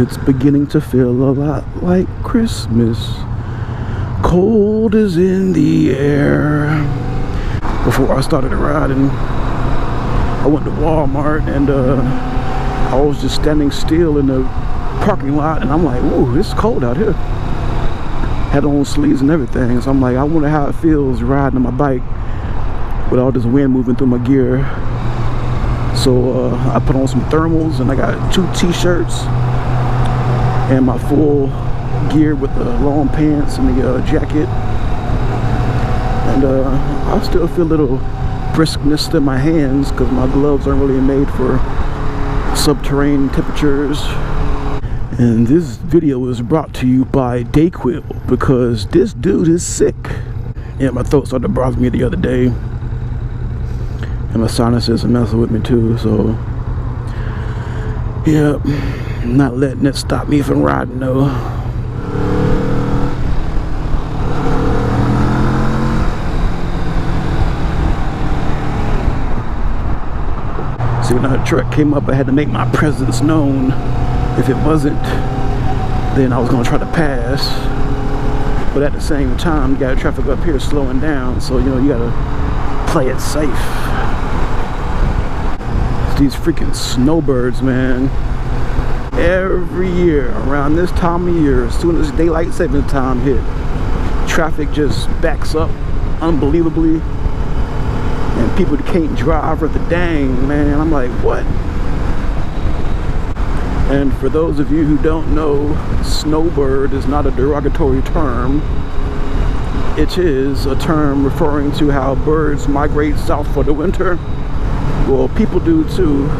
It's beginning to feel a lot like Christmas. Cold is in the air. Before I started riding, I went to Walmart and I was just standing still in the parking lot, and I'm like, ooh, it's cold out here. Had on sleeves and everything, so I'm like, I wonder how it feels riding on my bike with all this wind moving through my gear. So I put on some thermals, and I got 2 t-shirts and my full gear with the long pants and the jacket. And I still feel a little briskness in my hands because my gloves aren't really made for subterranean temperatures. And this video is brought to you by Dayquil, because this dude is sick. Yeah, my throat started to bother me the other day, and my sinuses are messing with me too, so yeah, I'm not letting it stop me from riding though. See, when that truck came up, I had to make my presence known. If it wasn't, then I was going to try to pass. But at the same time, you got traffic up here slowing down, so you know, you got to play it safe. It's these freaking snowbirds, man. Every year around this time of year, as soon as daylight saving time hit, traffic just backs up unbelievably, and people can't drive worth a dang, man. I'm like, what? And for those of you who don't know, snowbird is not a derogatory term. It is a term referring to how birds migrate south for the winter. Well, people do too.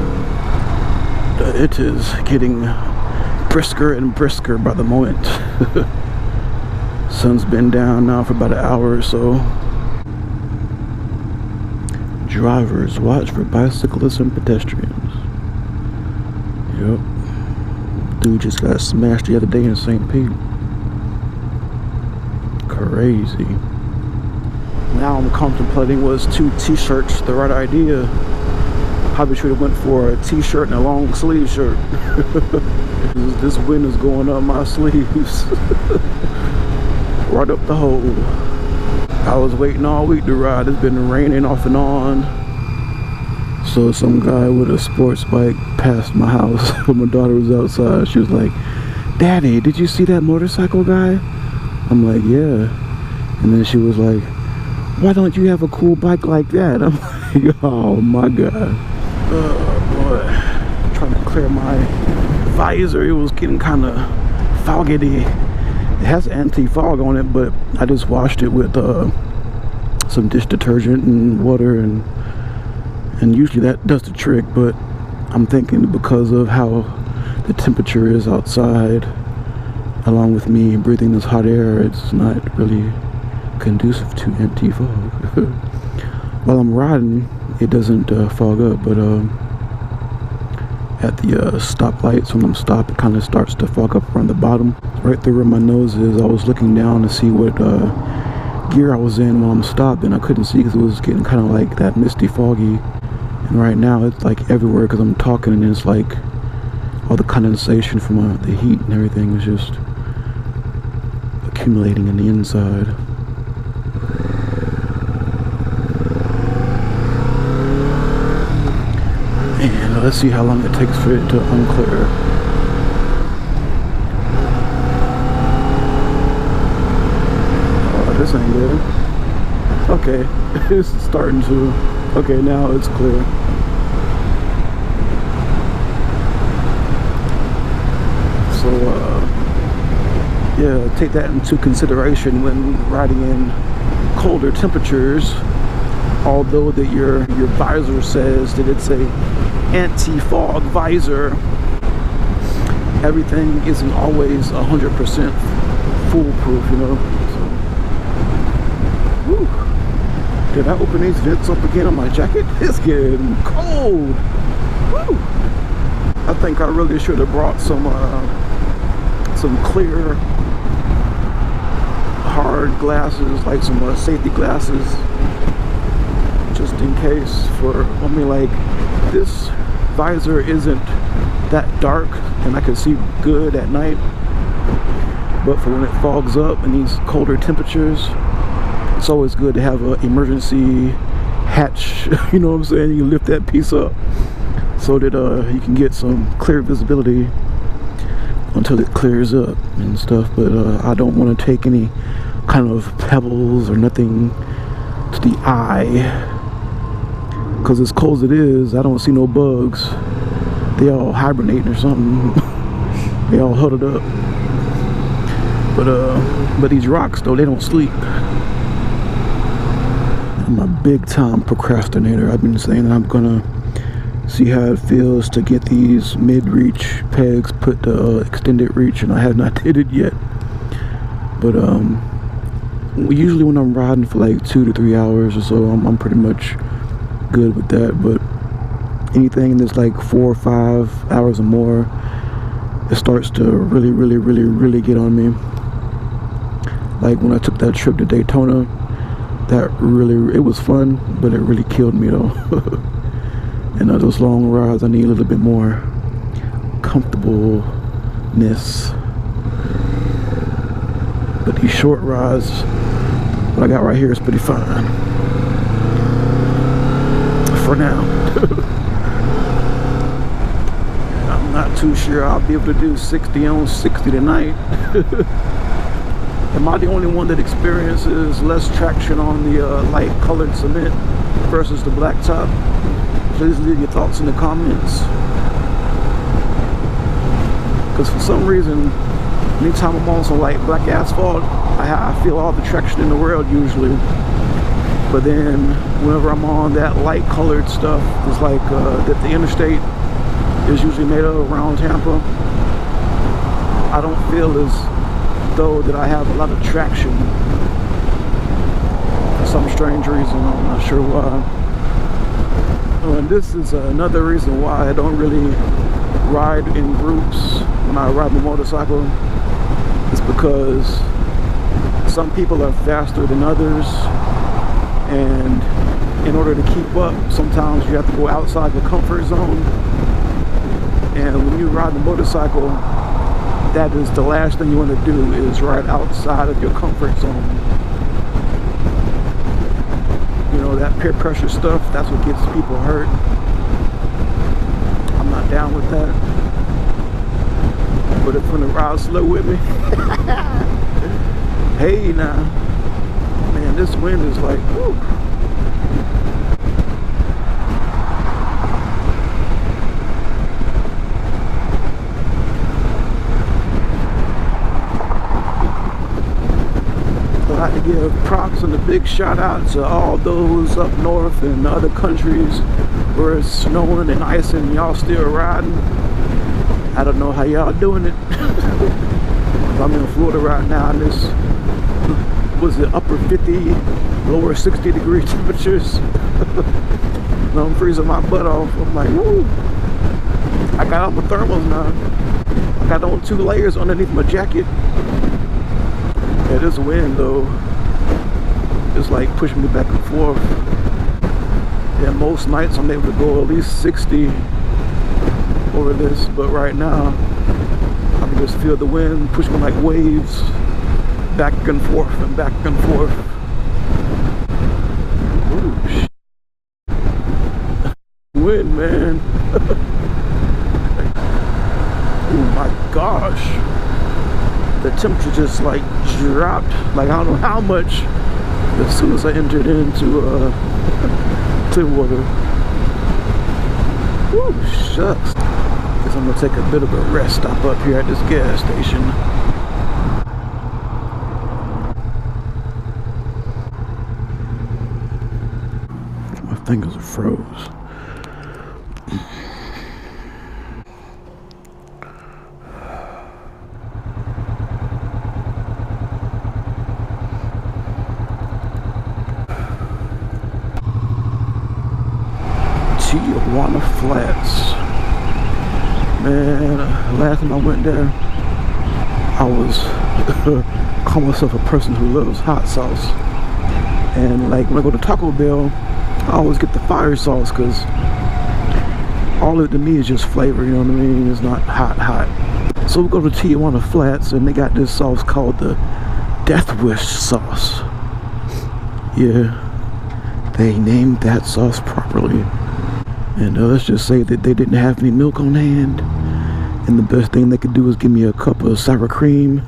It is getting brisker and brisker by the moment. Sun's been down now for about an hour or so. Drivers, watch for bicyclists and pedestrians. Yep. Dude just got smashed the other day in St. Pete. Crazy. Now I'm contemplating, was 2 t-shirts the right idea? Probably should have went for a t-shirt and a long sleeve shirt. This wind is going up my sleeves. Right up the hole. I was waiting all week to ride. It's been raining off and on. So some guy with a sports bike passed my house when my daughter was outside. She was like, "Daddy, did you see that motorcycle guy?" I'm like, "Yeah." And then she was like, "Why don't you have a cool bike like that?" I'm like, oh my God. Oh boy. I'm trying to clear my visor. It was getting kind of foggy. It has anti-fog on it, but I just washed it with some dish detergent and water, and usually that does the trick. But I'm thinking because of how the temperature is outside, along with me breathing this hot air, it's not really conducive to anti-fog. While I'm riding, it doesn't fog up, but at the stoplights, when I'm stopped, it kind of starts to fog up around the bottom, right there where my nose is. I was looking down to see what gear I was in while I'm stopped, and I couldn't see because it was getting kind of like that misty foggy. And right now it's like everywhere because I'm talking, and it's like all the condensation from the heat and everything is just accumulating in the inside. And let's see how long it takes for it to unclear. Oh, this ain't good. Okay, it's starting to. Okay, now it's clear. So, yeah, take that into consideration when riding in colder temperatures. Although that your visor says that it's a anti-fog visor, everything isn't always 100% foolproof, you know. So, whew. Did I open these vents up again on my jacket? It's getting cold. Woo. I think I really should have brought some clear, hard glasses, like some safety glasses, just in case. For, I mean, like, this visor isn't that dark, and I can see good at night. But for when it fogs up and these colder temperatures, it's always good to have an emergency hatch. You know what I'm saying? You lift that piece up so that you can get some clear visibility until it clears up and stuff. But I don't want to take any kind of pebbles or nothing to the eye, because as cold as it is, I don't see no bugs. They all hibernating or something. They all huddled up. But these rocks though, they don't sleep. I'm a big time procrastinator. I've been saying that I'm gonna see how it feels to get these mid-reach pegs put to extended reach, and I have not did it yet. But usually when I'm riding for like 2 to 3 hours or so, I'm pretty much good with that. But anything that's like 4 or 5 hours or more, it starts to really get on me. Like when I took that trip to Daytona, it was fun, but it really killed me though. And those long rides, I need a little bit more comfortableness. But these short rides, what I got right here is pretty fine for now. I'm not too sure I'll be able to do 60 on 60 tonight. Am I the only one that experiences less traction on the light colored cement versus the black top? Please leave your thoughts in the comments. Because for some reason, anytime I'm on some light black asphalt, I feel all the traction in the world usually. But then whenever I'm on that light colored stuff, it's like that the interstate is usually made of around Tampa, I don't feel as though that I have a lot of traction for some strange reason. I'm not sure why. Oh, and this is another reason why I don't really ride in groups when I ride my motorcycle. It's because some people are faster than others, and in order to keep up, sometimes you have to go outside your comfort zone. And when you ride the motorcycle, that is the last thing you want to do, is ride outside of your comfort zone. You know, that peer pressure stuff, that's what gets people hurt. I'm not down with that. But if you're gonna ride slow with me, hey now, man, this wind is like, whoo. I'd like to give props and a big shout out to all those up north and other countries where it's snowing and icing and y'all still riding. I don't know how y'all doing it. I'm in Florida right now, and this was the upper 50, lower 60 degree temperatures. And I'm freezing my butt off. I'm like, woo! I got out my thermals now. I got on 2 layers underneath my jacket. Yeah, this wind though, it's like pushing me back and forth. Yeah, most nights I'm able to go at least 60 over this, but right now I can just feel the wind pushing me like waves, back and forth and back and forth. Ooh, wind, man. Oh my gosh. The temperature just like dropped, like I don't know how much, as soon as I entered into Clearwater. Woo, shucks. Guess I'm gonna take a bit of a rest stop up here at this gas station. My fingers are froze. Tijuana Flats. Man, last time I went there, I was call myself a person who loves hot sauce. And like when I go to Taco Bell, I always get the fire sauce, because all of it to me is just flavor, you know what I mean? It's not hot. So we go to Tijuana Flats, and they got this sauce called the Death Wish sauce. Yeah, they named that sauce properly. And let's just say that they didn't have any milk on hand, and the best thing they could do is give me a cup of sour cream,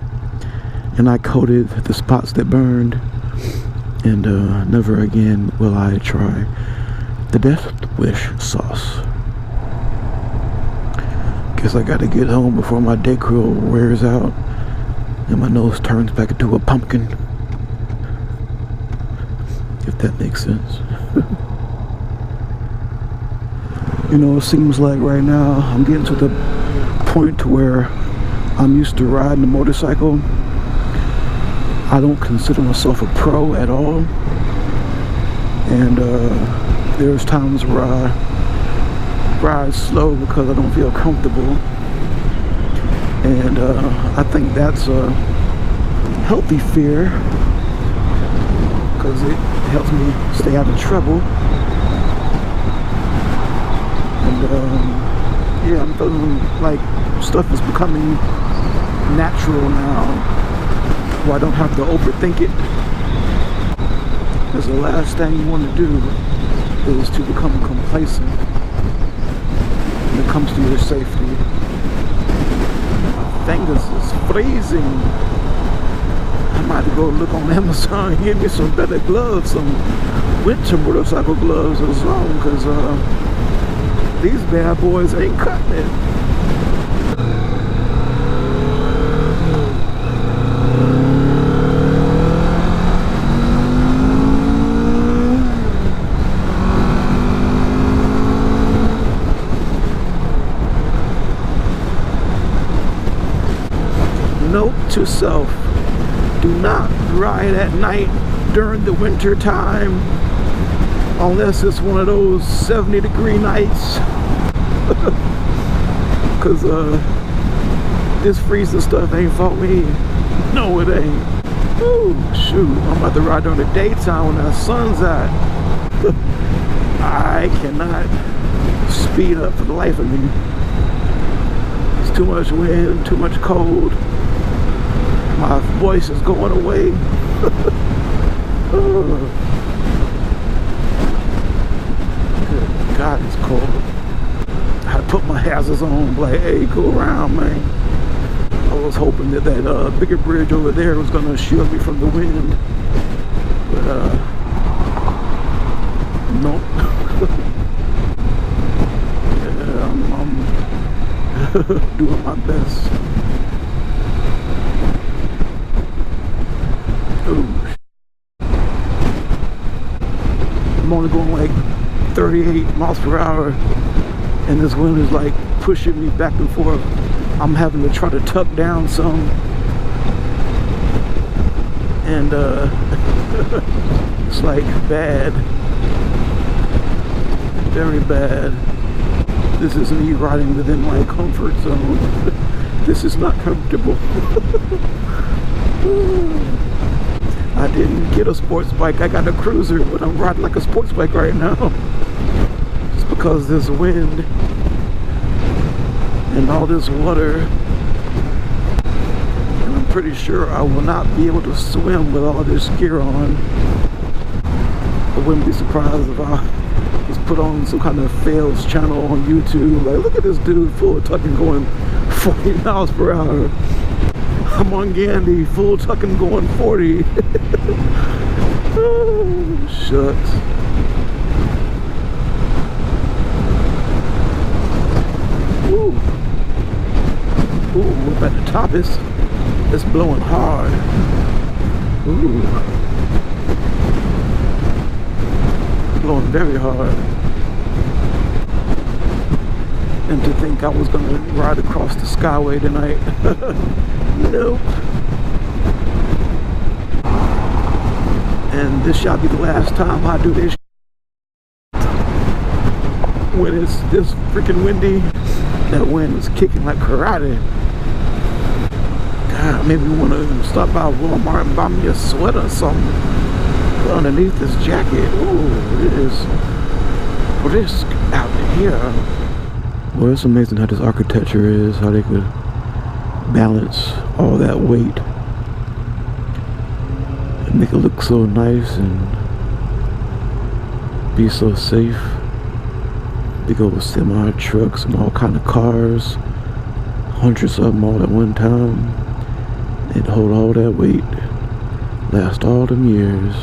and I coated the spots that burned. And never again will I try the Death Wish sauce. Guess I gotta get home before my Dayquil wears out and my nose turns back into a pumpkin. If that makes sense. You know, it seems like right now I'm getting to the point to where I'm used to riding a motorcycle. I don't consider myself a pro at all. And there's times where I ride slow because I don't feel comfortable. And I think that's a healthy fear, because it helps me stay out of trouble. And yeah, I'm feeling like stuff is becoming natural now, where I don't have to overthink it. Because the last thing you want to do is to become complacent when it comes to your safety. My fingers is freezing. I might have to go look on Amazon and get me some better gloves, some winter motorcycle gloves or something, because these bad boys ain't cutting it. Note to self, do not ride at night during the winter time unless it's one of those 70-degree nights. Because this freezing stuff ain't for me. No, it ain't. Ooh, shoot, I'm about to ride during the daytime when the sun's out. I cannot speed up for the life of me. It's too much wind, too much cold. My voice is going away. Oh. Good God, it's cold. I put my hazards on, like, hey, go around, man. I was hoping that that bigger bridge over there was gonna shield me from the wind, but nope. Yeah, I'm doing my best. Ooh. I'm only going like 38 miles per hour, and this wind is like pushing me back and forth. I'm having to try to tuck down some, and it's like bad, very bad. This is me riding within my comfort zone. This is not comfortable. I didn't get a sports bike, I got a cruiser, but I'm riding like a sports bike right now. It's because this wind and all this water, and I'm pretty sure I will not be able to swim with all this gear on. I wouldn't be surprised if I just put on some kind of fails channel on YouTube, like, look at this dude full tucking going 40 miles per hour. I'm on Gandhi, full tucking going 40. Oh, shucks. Ooh. Ooh, up at the top, it's blowing hard. Ooh. Blowing very hard. And to think I was gonna ride across the Skyway tonight. Nope. And this shall be the last time I do this when it's this freaking windy. That wind is kicking like karate. God, maybe we want to stop by Walmart and buy me a sweater or something underneath this jacket. Ooh, it is brisk out here. Well, it's amazing how this architecture is, how they could balance all that weight and make it look so nice and be so safe. Big old semi trucks and all kind of cars, hundreds of them all at one time, and hold all that weight, last all them years.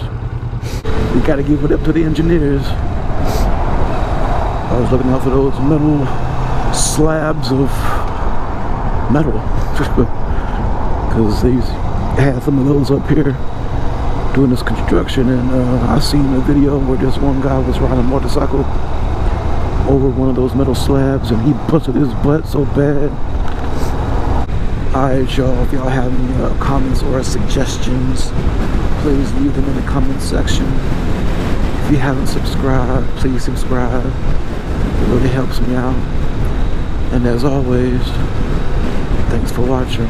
We gotta give it up to the engineers. I was looking out for those metal slabs of metal because they had some of those up here doing this construction, and I seen a video where this one guy was riding a motorcycle over one of those metal slabs and he busted his butt so bad. Alright y'all, if y'all have any comments or suggestions, please leave them in the comment section. If you haven't subscribed, please subscribe. It really helps me out. And as always, thanks for watching.